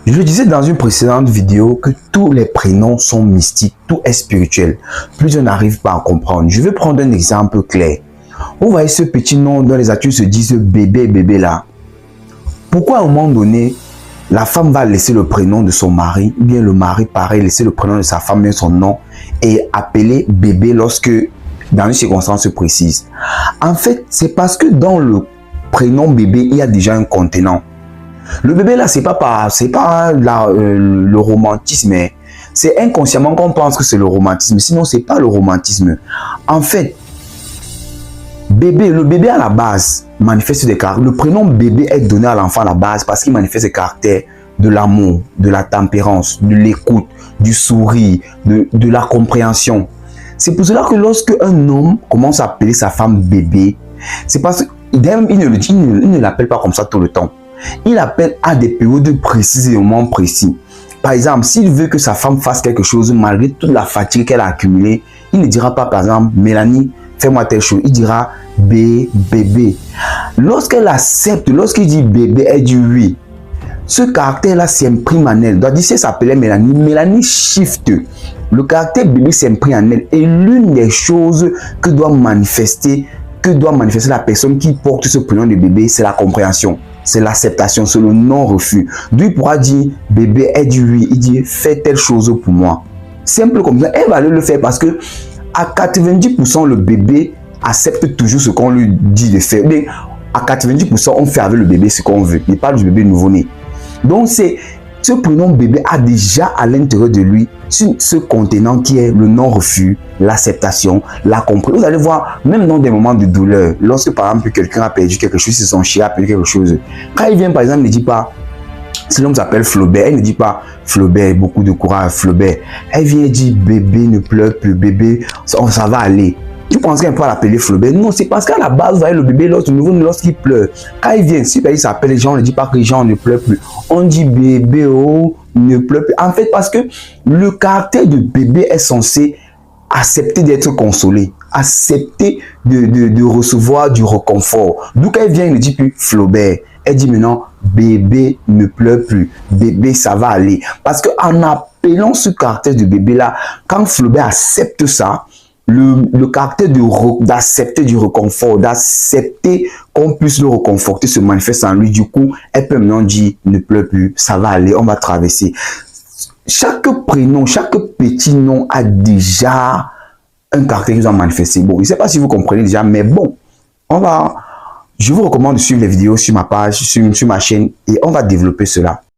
Je le disais dans une précédente vidéo que tous les prénoms sont mystiques, tout est spirituel. Plusieurs n'arrivent pas à comprendre. Je vais prendre un exemple clair. Vous voyez ce petit nom dont les adultes se disent bébé, bébé là. Pourquoi à un moment donné, la femme va laisser le prénom de son mari, ou bien le mari pareil, laisser le prénom de sa femme, bien son nom, et appeler bébé lorsque, dans une circonstance précise. En fait, c'est parce que dans le prénom bébé, il y a déjà un contenant. Le bébé là, c'est pas le romantisme, c'est inconsciemment qu'on pense que c'est le romantisme, sinon c'est pas le romantisme. En fait, le bébé à la base manifeste des caractères. Le prénom bébé est donné à l'enfant à la base parce qu'il manifeste des caractères de l'amour, de la tempérance, de l'écoute, du sourire, de la compréhension. C'est pour cela que lorsque un homme commence à appeler sa femme bébé, c'est parce qu'il ne l'appelle pas comme ça tout le temps. Il appelle à des périodes précises et au moment précis. Par exemple, s'il veut que sa femme fasse quelque chose malgré toute la fatigue qu'elle a accumulée, il ne dira pas par exemple, Mélanie, fais-moi telle chose. Il dira bébé. Lorsqu'elle accepte, lorsqu'il dit bébé, elle dit oui. Ce caractère-là s'imprime en elle. Donc, si elle s'appelait Mélanie, Mélanie shift. Le caractère bébé s'imprime en elle. Et l'une des choses que doit manifester la personne qui porte ce prénom de bébé, c'est la compréhension. C'est l'acceptation, c'est le non-refus. D'où il pourra dire bébé, elle dit oui. Il dit fais telle chose pour moi. Simple comme ça. Elle va le faire parce que à 90%, le bébé accepte toujours ce qu'on lui dit de faire. Mais à 90%, on fait avec le bébé ce qu'on veut. Il parle du bébé nouveau-né. Donc, ce prénom bébé a déjà à l'intérieur de lui ce contenant qui est le non-refus, l'acceptation, la compréhension. Vous allez voir, même dans des moments de douleur, lorsque par exemple quelqu'un a perdu quelque chose, si son chien a perdu quelque chose, quand il vient par exemple, il ne dit pas, si l'homme s'appelle Flaubert, elle ne dit pas Flaubert, beaucoup de courage, Flaubert. Elle vient dire bébé, ne pleure plus, bébé, ça va aller. Tu penses qu'elle peut l'appeler Flaubert? Non, c'est parce qu'à la base, vous voyez le bébé, lorsqu'il pleure, quand il vient, si il s'appelle Jean, on ne dit pas que Jean ne pleure plus. On dit bébé, oh, ne pleure plus. En fait, parce que le caractère de bébé est censé accepter d'être consolé, accepter de recevoir du réconfort. D'où quand elle vient, il ne dit plus Flaubert. Elle dit maintenant, bébé ne pleure plus, bébé ça va aller. Parce qu'en appelant ce caractère de bébé là, quand Flaubert accepte ça, le caractère d'accepter du réconfort, d'accepter qu'on puisse le réconforter se manifeste en lui. Du coup, elle peut maintenant dire ne pleure plus, ça va aller, on va traverser. Chaque prénom, chaque petit nom a déjà un caractère qui doit manifester. Bon, je ne sais pas si vous comprenez déjà, mais bon, je vous recommande de suivre les vidéos sur ma page, sur ma chaîne et on va développer cela.